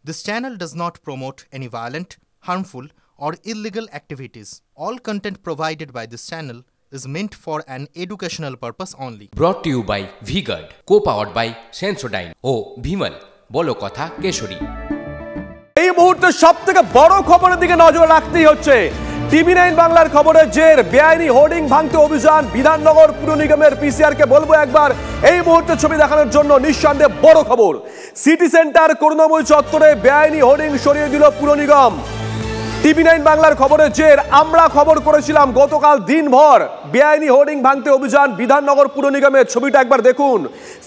This channel does not promote any violent, harmful, or illegal activities. All content provided by this channel is meant for an educational purpose only. Brought to you by V-Guard, co-powered by Sensodyne O Bimal, বলো কথা কেশরী। এই মুহূর্তে সবথেকে বড় খবরের দিকে নজর রাখতেই হচ্ছে। টিভি9 বাংলার খবরের জের বেআইনি হোর্ডিং ভাঙতে অভিযান। বিধাননগর পুর নিগমের পিসিআর কে বলবো একবার এই মুহূর্তে ছবি দেখানোর জন্য। নিঃসন্দেহে বড় খবর, সিটি সেন্টার করুণাময়ী চত্বরে বেআইনি হোর্ডিং সরিয়ে দিল পুর নিগম। টিভি9 বাংলার খবরের জের আমরা খবর করেছিলাম গতকাল দিনভর বেআইনি হোর্ডিং ভাঙতে অভিযান বিধাননগর পুর নিগমের। ছবিটা একবার দেখুন,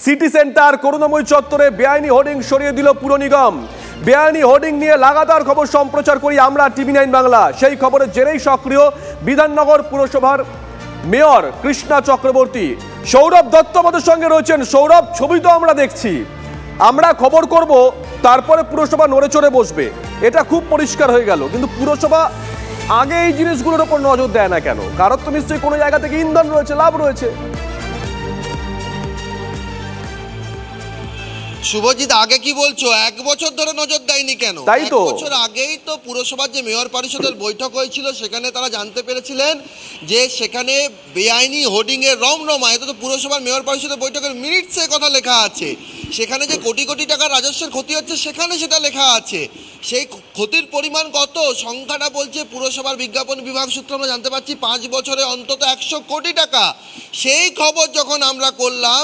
সিটি সেন্টার করুণাময়ী চত্বরে বেআইনি হোর্ডিং সরিয়ে দিল পুর নিগম। বেআইনি হোর্ডিং নিয়ে লাগাতার খবর সম্প্রচার করি আমরা টিভি9 বাংলা। সেই খবরের জেরেই সক্রিয় বিধাননগর পুরসভার মেয়র কৃষ্ণা চক্রবর্তী। সৌরভ দত্ত আমাদের সঙ্গে রয়েছেন। সৌরভ, ছবি তো আমরা দেখছি, আমরা খবর করব তারপরে পুরসভা নড়ে চড়ে বসবে, এটা খুব পরিষ্কার হয়ে গেল। কিন্তু পুরসভা আগে এই জিনিসগুলোর উপর নজর দেয় না কেন? কারণ তো নিশ্চয়ই কোনো জায়গা থেকে ইন্ধন রয়েছে, লাভ রয়েছে। শুভজিৎ, আগে কি বলছো? এক বছর ধরে নজর দেয়নি কেন? তাই তো, এক বছর আগেই তো পুরসভার যে মেয়র পরিষদের বৈঠক হয়েছিল সেখানে তারা জানতে পেরেছিলেন যে সেখানে বেআইনি হোর্ডিং এর রমরমা। এটা তো পুরসভার মেয়র পরিষদের বৈঠকের মিনিটসে কথা লেখা আছে। সেখানে যে কোটি কোটি টাকার রাজস্বের ক্ষতি হচ্ছে সেখানে সেটা লেখা আছে। সেই ক্ষতির পরিমাণ কত সংখ্যাটা বলছে পুরসভার বিজ্ঞাপন বিভাগ সূত্রে আমরা জানতে পারছি 5 বছরে অন্তত 100 কোটি টাকা। সেই খবর যখন আমরা করলাম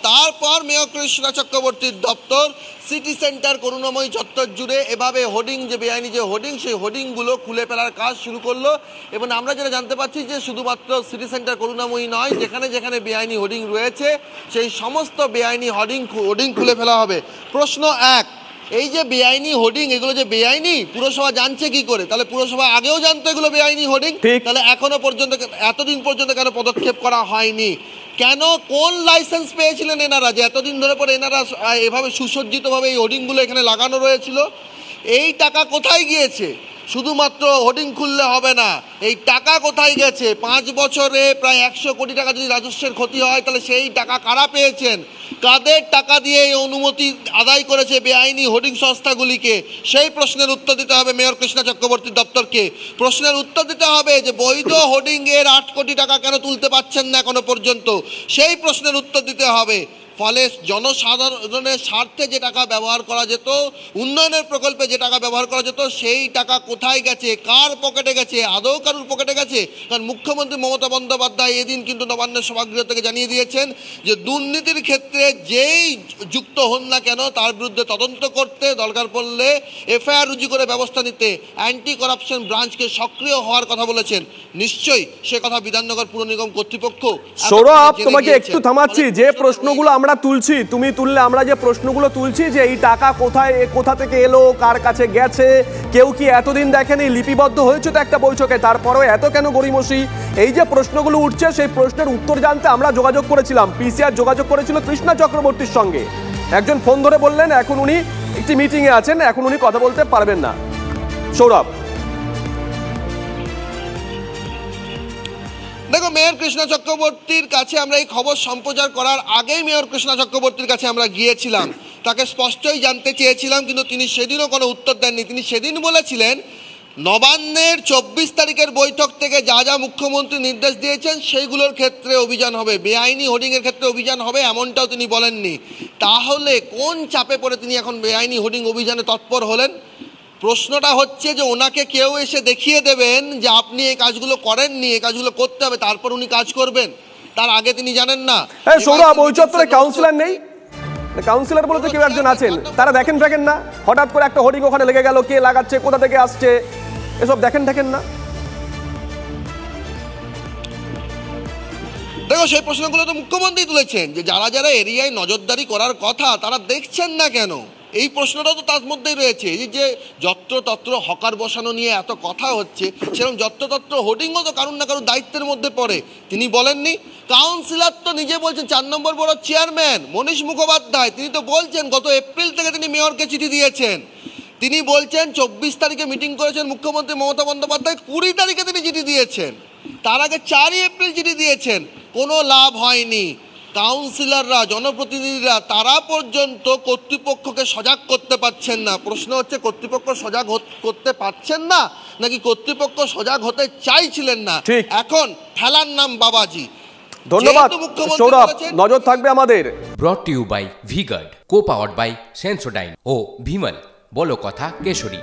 তারপর মেয়র কৃষ্ণা চক্রবর্তীর দপ্তর সিটি সেন্টার করুণাময়ী চত্বর জুড়ে এভাবে হোর্ডিং, যে বেআইনি যে হোর্ডিং, সেই হোর্ডিংগুলো খুলে ফেলার কাজ শুরু করলো। এবং আমরা যেটা জানতে পারছি যে শুধুমাত্র সিটি সেন্টার করুণাময়ী নয়, যেখানে যেখানে বেআইনি হোর্ডিং রয়েছে সেই সমস্ত বেআইনি হোর্ডিং খুলে ফেলা হবে। প্রশ্ন এক, এই যে বেআইনি হোর্ডিং, এগুলো যে বেআইনি, পুরসভা জানছে কি করে? তাহলে পুরসভা আগেও জানতো এগুলো বেআইনি হোর্ডিং, তাহলে এখনো পর্যন্ত এতদিন পর্যন্ত কেন পদক্ষেপ করা হয়নি? কেন, কোন লাইসেন্স পেয়েছিলেন এনারা যে এতদিন ধরে পরে এনারা এভাবে সুসজ্জিতভাবে এই হোর্ডিংগুলো এখানে লাগানো রয়েছিল? এই টাকা কোথায় গিয়েছে? শুধুমাত্র হোর্ডিং খুললে হবে না, এই টাকা কোথায় গেছে? 5 বছরে প্রায় 100 কোটি টাকা যদি রাজস্বের ক্ষতি হয় তাহলে সেই টাকা কারা পেয়েছেন? কাদের টাকা দিয়ে এই অনুমতি আদায় করেছে বেআইনি হোর্ডিং সংস্থাগুলিকে? সেই প্রশ্নের উত্তর দিতে হবে মেয়র কৃষ্ণা চক্রবর্তীর দপ্তরকে। প্রশ্নের উত্তর দিতে হবে যে বৈধ হোর্ডিংয়ের 8 কোটি টাকা কেন তুলতে পারছেন না এখনো পর্যন্ত, সেই প্রশ্নের উত্তর দিতে হবে। ফলে জনসাধারণের স্বার্থে যে টাকা ব্যবহার করা যেত, উন্নয়নের প্রকল্পে যে টাকা ব্যবহার করা যেত, সেই টাকা কোথায় গেছে, কার পকেটে গেছে, আদৌ কারুর পকেটে গেছে? কারণ মুখ্যমন্ত্রী মমতা বন্দ্যোপাধ্যায় এদিন কিন্তু নবান্নের সভাগৃহ থেকে জানিয়ে দিয়েছেন যে দুর্নীতির ক্ষেত্রে যেই যুক্ত হন না কেন তার বিরুদ্ধে তদন্ত করতে, দরকার পড়লে এফআইআর রুজু করে ব্যবস্থা নিতে অ্যান্টি করাপশন ব্রাঞ্চকে সক্রিয় হওয়ার কথা বলেছেন। নিশ্চয়ই সে কথা বিধাননগর পুর নিগম কর্তৃপক্ষ। সৌরভ, তোমাকে একটু থামাচ্ছি। যে প্রশ্নগুলো আমরা তুলছি, তুমি তুললে, আমরা যে প্রশ্নগুলো তুলছি যে এই টাকা কোথায়, কোথা থেকে এলো, কার কাছে গেছে, কেউ কি এতদিন দেখেনি, লিপিবদ্ধ হয়েছে তো একটা বৈঠকে, তারপরেও এত কেন গড়িমসি, এই যে প্রশ্নগুলো উঠছে সেই প্রশ্নের উত্তর জানতে আমরা যোগাযোগ করেছিলাম। পিসিআর যোগাযোগ করেছিল কৃষ্ণা চক্রবর্তীর সঙ্গে। একজন ফোন ধরে বললেন এখন উনি একটি মিটিংয়ে আছেন, এখন উনি কথা বলতে পারবেন না। সৌরভ, দেখো, মেয়র কৃষ্ণা চক্রবর্তীর কাছে আমরা এই খবর সম্প্রচার করার আগেই মেয়র কৃষ্ণা চক্রবর্তীর কাছে আমরা গিয়েছিলাম, তাকে স্পষ্টই জানতে চেয়েছিলাম, কিন্তু তিনি সেদিনও কোনো উত্তর দেননি। তিনি সেদিন বলেছিলেন নবান্নের 24 তারিখের বৈঠক থেকে যা যা মুখ্যমন্ত্রী নির্দেশ দিয়েছেন সেইগুলোর ক্ষেত্রে অভিযান হবে, বেআইনি হোর্ডিংয়ের ক্ষেত্রে অভিযান হবে, এমনটাও তিনি বলেননি। তাহলে কোন চাপে পড়ে তিনি এখন বেআইনি হোর্ডিং অভিযানে তৎপর হলেন? প্রশ্নটা হচ্ছে যে ওনাকে কেউ এসে দেখিয়ে দেবেন যে আপনি এই কাজগুলো করেননি, এই কাজগুলো করতে হবে, তারপর উনি কাজ করবেন, তার আগে তিনি জানেন না। সৌরভ, ওই চত্বরে কাউন্সিলর নেই? কাউন্সিলর বলে তো কেউ একজন আছেন, তারা দেখেন না? হঠাৎ করে একটা হোর্ডিং ওখানে লেগে গেল, কে লাগাচ্ছে, কোথা থেকে আসছে, এসব দেখেন না? দেখো, সেই প্রশ্নগুলো তো মুখ্যমন্ত্রী তুলেছেন যে যারা যারা এরিয়ায় নজরদারি করার কথা তারা দেখছেন না কেন, এই প্রশ্নটাও তো তার মধ্যেই রয়েছে। এই যে যত্রতত্র হকার বসানো নিয়ে এত কথা হচ্ছে, সেরকম যত্রতত্র হোর্ডিংও তো কারুর না কারুর দায়িত্বের মধ্যে পড়ে। তিনি বলেননি? কাউন্সিলর তো নিজে বলছেন, 4 নম্বর বড় চেয়ারম্যান মনীষ মুখোপাধ্যায়, তিনি তো বলছেন গত এপ্রিল থেকে তিনি মেয়রকে চিঠি দিয়েছেন। তিনি বলছেন 24 তারিখে মিটিং করেছেন মুখ্যমন্ত্রী মমতা বন্দ্যোপাধ্যায়, 20 তারিখে তিনি চিঠি দিয়েছেন, তার আগে 4 এপ্রিল চিঠি দিয়েছেন, কোনো লাভ হয়নি। কাউন্সিলররা, জনপ্রতিনিধিরা তারা পর্যন্ত কর্তৃপক্ষকে সজাগ করতে পারছেন না। প্রশ্ন হচ্ছে, কর্তৃপক্ষ সজাগ করতে পারছেন না নাকি কর্তৃপক্ষ সজাগ হতে চাইছিলেন না? এখন ঠেলার নাম বাবাজি। ধন্যবাদ সৌরভ, নজর থাকবে আমাদের। Brought to you by V-Guard, co powered by Sensodyne ও ভিমল, বলো কথা কেশরী।